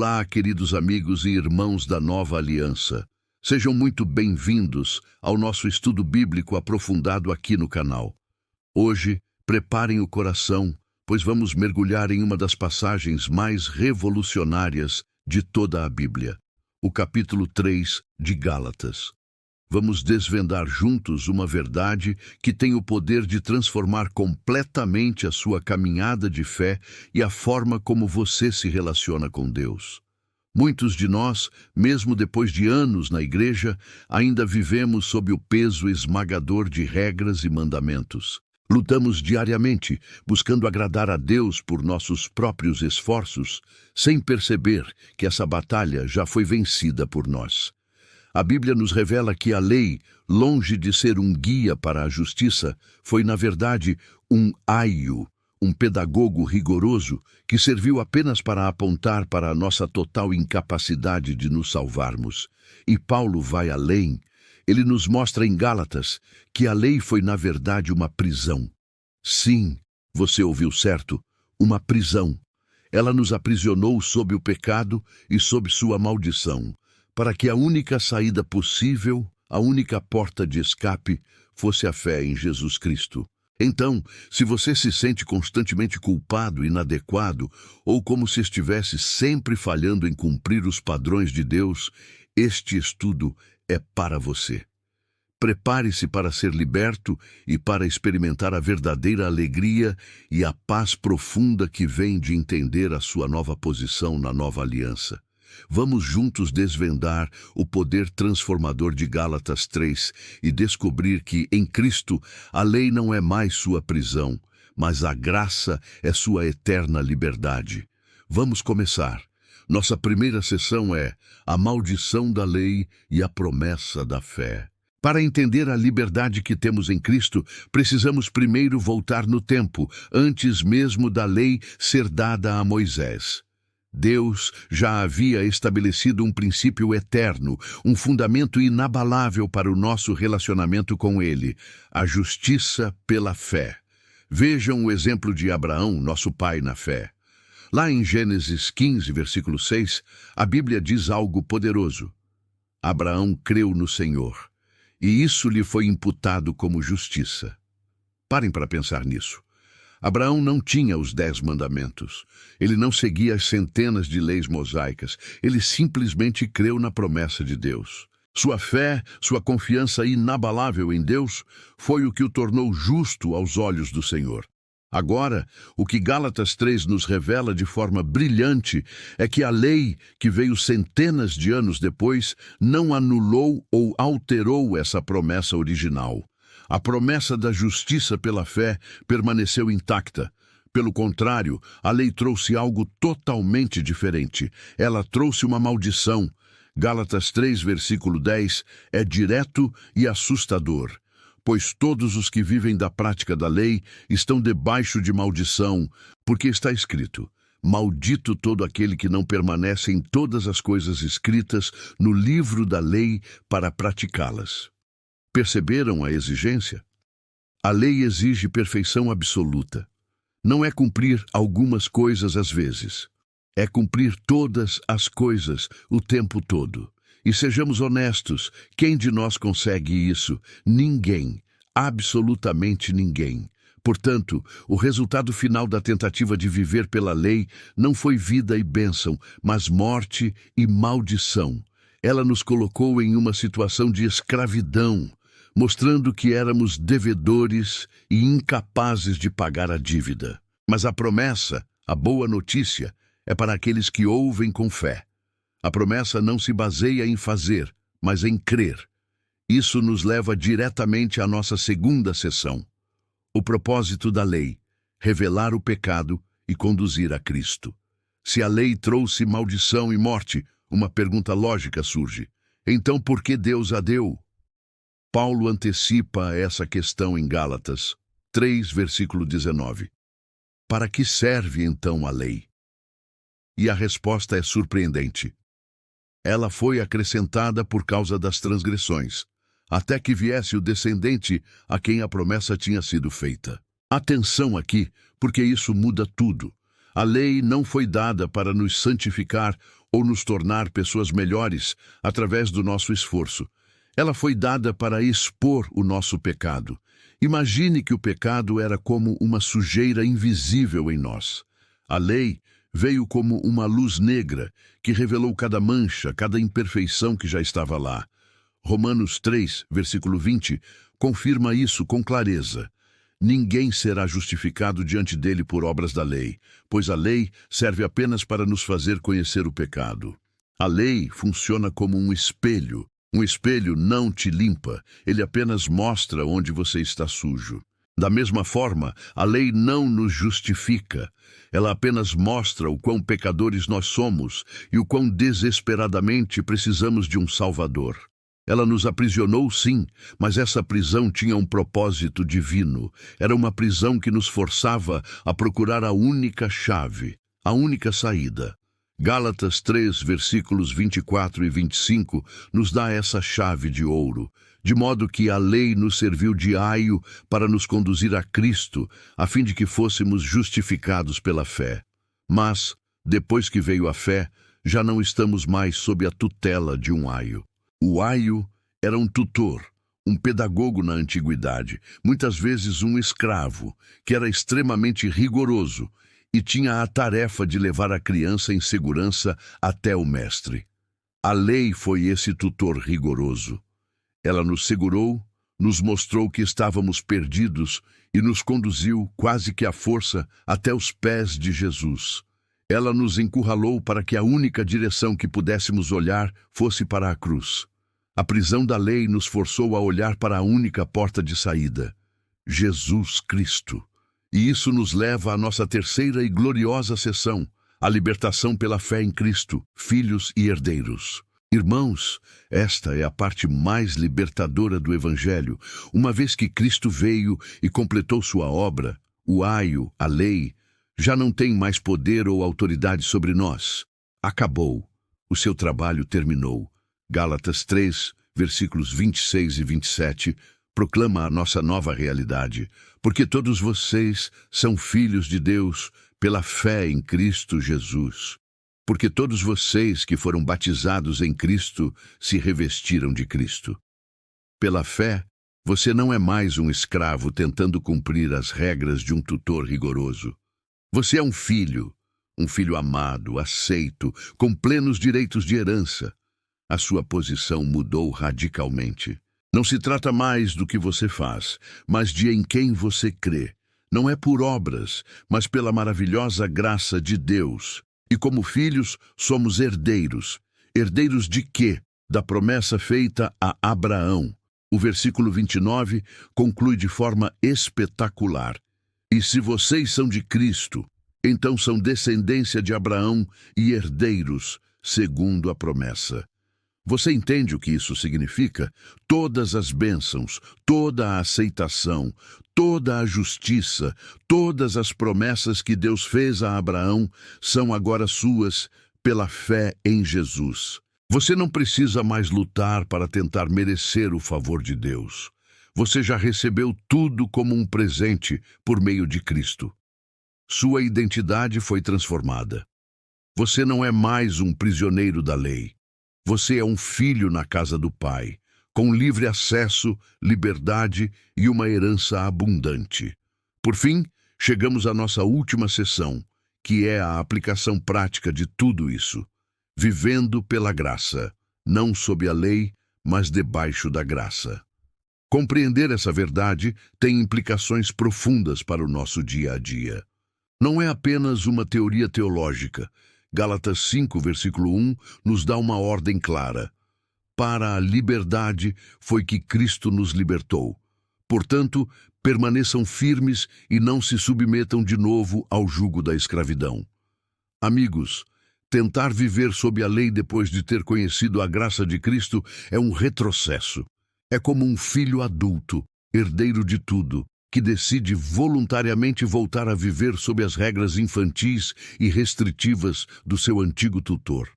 Olá, queridos amigos e irmãos da Nova Aliança. Sejam muito bem-vindos ao nosso estudo bíblico aprofundado aqui no canal. Hoje, preparem o coração, pois vamos mergulhar em uma das passagens mais revolucionárias de toda a Bíblia, o capítulo 3 de Gálatas. Vamos desvendar juntos uma verdade que tem o poder de transformar completamente a sua caminhada de fé e a forma como você se relaciona com Deus. Muitos de nós, mesmo depois de anos na igreja, ainda vivemos sob o peso esmagador de regras e mandamentos. Lutamos diariamente, buscando agradar a Deus por nossos próprios esforços, sem perceber que essa batalha já foi vencida por nós. A Bíblia nos revela que a lei, longe de ser um guia para a justiça, foi, na verdade, um aio, um pedagogo rigoroso que serviu apenas para apontar para a nossa total incapacidade de nos salvarmos. E Paulo vai além. Ele nos mostra em Gálatas que a lei foi, na verdade, uma prisão. Sim, você ouviu certo, uma prisão. Ela nos aprisionou sob o pecado e sob sua maldição, para que a única saída possível, a única porta de escape, fosse a fé em Jesus Cristo. Então, se você se sente constantemente culpado, inadequado, ou como se estivesse sempre falhando em cumprir os padrões de Deus, este estudo é para você. Prepare-se para ser liberto e para experimentar a verdadeira alegria e a paz profunda que vem de entender a sua nova posição na nova aliança. Vamos juntos desvendar o poder transformador de Gálatas 3 e descobrir que, em Cristo, a lei não é mais sua prisão, mas a graça é sua eterna liberdade. Vamos começar. Nossa primeira sessão é a maldição da lei e a promessa da fé. Para entender a liberdade que temos em Cristo, precisamos primeiro voltar no tempo, antes mesmo da lei ser dada a Moisés. Deus já havia estabelecido um princípio eterno, um fundamento inabalável para o nosso relacionamento com Ele, a justiça pela fé. Vejam o exemplo de Abraão, nosso pai na fé. Lá em Gênesis 15, versículo 6, a Bíblia diz algo poderoso. Abraão creu no Senhor, e isso lhe foi imputado como justiça. Parem para pensar nisso. Abraão não tinha os 10 mandamentos. Ele não seguia as centenas de leis mosaicas. Ele simplesmente creu na promessa de Deus. Sua fé, sua confiança inabalável em Deus, foi o que o tornou justo aos olhos do Senhor. Agora, o que Gálatas 3 nos revela de forma brilhante é que a lei, que veio centenas de anos depois, não anulou ou alterou essa promessa original. A promessa da justiça pela fé permaneceu intacta. Pelo contrário, a lei trouxe algo totalmente diferente. Ela trouxe uma maldição. Gálatas 3, versículo 10, é direto e assustador. Pois todos os que vivem da prática da lei estão debaixo de maldição, porque está escrito: maldito todo aquele que não permanece em todas as coisas escritas no livro da lei para praticá-las. Perceberam a exigência? A lei exige perfeição absoluta. Não é cumprir algumas coisas às vezes. É cumprir todas as coisas o tempo todo. E sejamos honestos, quem de nós consegue isso? Ninguém. Absolutamente ninguém. Portanto, o resultado final da tentativa de viver pela lei não foi vida e bênção, mas morte e maldição. Ela nos colocou em uma situação de escravidão, mostrando que éramos devedores e incapazes de pagar a dívida. Mas a promessa, a boa notícia, é para aqueles que ouvem com fé. A promessa não se baseia em fazer, mas em crer. Isso nos leva diretamente à nossa segunda sessão. O propósito da lei: revelar o pecado e conduzir a Cristo. Se a lei trouxe maldição e morte, uma pergunta lógica surge. Então por que Deus a deu? Paulo antecipa essa questão em Gálatas 3, versículo 19. Para que serve então a lei? E a resposta é surpreendente. Ela foi acrescentada por causa das transgressões, até que viesse o descendente a quem a promessa tinha sido feita. Atenção aqui, porque isso muda tudo. A lei não foi dada para nos santificar ou nos tornar pessoas melhores através do nosso esforço. Ela foi dada para expor o nosso pecado. Imagine que o pecado era como uma sujeira invisível em nós. A lei veio como uma luz negra que revelou cada mancha, cada imperfeição que já estava lá. Romanos 3, versículo 20, confirma isso com clareza. Ninguém será justificado diante dele por obras da lei, pois a lei serve apenas para nos fazer conhecer o pecado. A lei funciona como um espelho. Um espelho não te limpa, ele apenas mostra onde você está sujo. Da mesma forma, a lei não nos justifica. Ela apenas mostra o quão pecadores nós somos e o quão desesperadamente precisamos de um Salvador. Ela nos aprisionou, sim, mas essa prisão tinha um propósito divino. Era uma prisão que nos forçava a procurar a única chave, a única saída. Gálatas 3, versículos 24 e 25, nos dá essa chave de ouro, de modo que a lei nos serviu de aio para nos conduzir a Cristo, a fim de que fôssemos justificados pela fé. Mas, depois que veio a fé, já não estamos mais sob a tutela de um aio. O aio era um tutor, um pedagogo na antiguidade, muitas vezes um escravo, que era extremamente rigoroso, e tinha a tarefa de levar a criança em segurança até o mestre. A lei foi esse tutor rigoroso. Ela nos segurou, nos mostrou que estávamos perdidos e nos conduziu, quase que à força, até os pés de Jesus. Ela nos encurralou para que a única direção que pudéssemos olhar fosse para a cruz. A prisão da lei nos forçou a olhar para a única porta de saída, Jesus Cristo. E isso nos leva à nossa terceira e gloriosa sessão, a libertação pela fé em Cristo, filhos e herdeiros. Irmãos, esta é a parte mais libertadora do Evangelho. Uma vez que Cristo veio e completou sua obra, o aio, a lei, já não tem mais poder ou autoridade sobre nós. Acabou. O seu trabalho terminou. Gálatas 3, versículos 26 e 27, proclama a nossa nova realidade, porque todos vocês são filhos de Deus pela fé em Cristo Jesus. Porque todos vocês que foram batizados em Cristo se revestiram de Cristo. Pela fé, você não é mais um escravo tentando cumprir as regras de um tutor rigoroso. Você é um filho amado, aceito, com plenos direitos de herança. A sua posição mudou radicalmente. Não se trata mais do que você faz, mas de em quem você crê. Não é por obras, mas pela maravilhosa graça de Deus. E como filhos, somos herdeiros. Herdeiros de quê? Da promessa feita a Abraão. O versículo 29 conclui de forma espetacular. E se vocês são de Cristo, então são descendência de Abraão e herdeiros, segundo a promessa. Você entende o que isso significa? Todas as bênçãos, toda a aceitação, toda a justiça, todas as promessas que Deus fez a Abraão são agora suas pela fé em Jesus. Você não precisa mais lutar para tentar merecer o favor de Deus. Você já recebeu tudo como um presente por meio de Cristo. Sua identidade foi transformada. Você não é mais um prisioneiro da lei. Você é um filho na casa do Pai, com livre acesso, liberdade e uma herança abundante. Por fim, chegamos à nossa última sessão, que é a aplicação prática de tudo isso. Vivendo pela graça, não sob a lei, mas debaixo da graça. Compreender essa verdade tem implicações profundas para o nosso dia a dia. Não é apenas uma teoria teológica. Gálatas 5, versículo 1, nos dá uma ordem clara. Para a liberdade foi que Cristo nos libertou. Portanto, permaneçam firmes e não se submetam de novo ao jugo da escravidão. Amigos, tentar viver sob a lei depois de ter conhecido a graça de Cristo é um retrocesso. É como um filho adulto, herdeiro de tudo, que decide voluntariamente voltar a viver sob as regras infantis e restritivas do seu antigo tutor.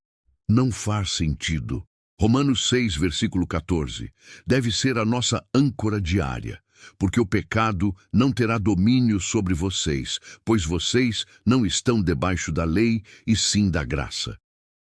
Não faz sentido. Romanos 6, versículo 14, deve ser a nossa âncora diária, porque o pecado não terá domínio sobre vocês, pois vocês não estão debaixo da lei e sim da graça.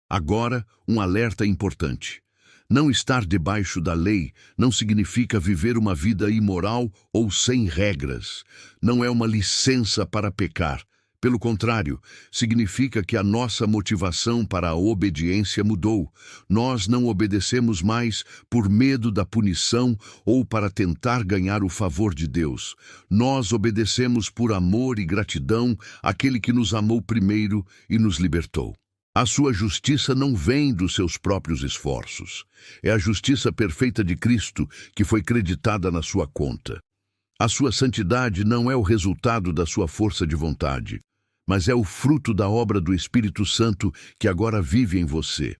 Agora, um alerta importante. Não estar debaixo da lei não significa viver uma vida imoral ou sem regras. Não é uma licença para pecar. Pelo contrário, significa que a nossa motivação para a obediência mudou. Nós não obedecemos mais por medo da punição ou para tentar ganhar o favor de Deus. Nós obedecemos por amor e gratidão àquele que nos amou primeiro e nos libertou. A sua justiça não vem dos seus próprios esforços. É a justiça perfeita de Cristo que foi creditada na sua conta. A sua santidade não é o resultado da sua força de vontade, mas é o fruto da obra do Espírito Santo que agora vive em você.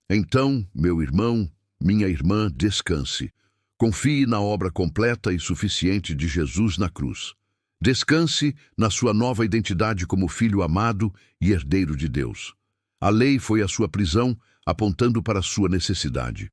Então, meu irmão, minha irmã, descanse. Confie na obra completa e suficiente de Jesus na cruz. Descanse na sua nova identidade como filho amado e herdeiro de Deus. A lei foi a sua prisão, apontando para a sua necessidade.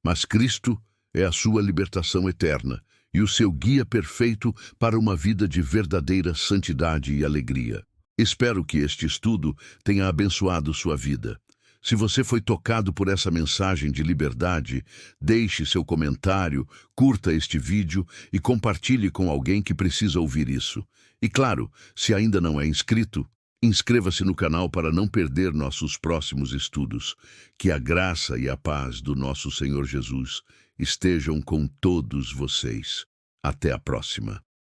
Mas Cristo é a sua libertação eterna e o seu guia perfeito para uma vida de verdadeira santidade e alegria. Espero que este estudo tenha abençoado sua vida. Se você foi tocado por essa mensagem de liberdade, deixe seu comentário, curta este vídeo e compartilhe com alguém que precisa ouvir isso. E claro, se ainda não é inscrito, inscreva-se no canal para não perder nossos próximos estudos. Que a graça e a paz do nosso Senhor Jesus estejam com todos vocês. Até a próxima.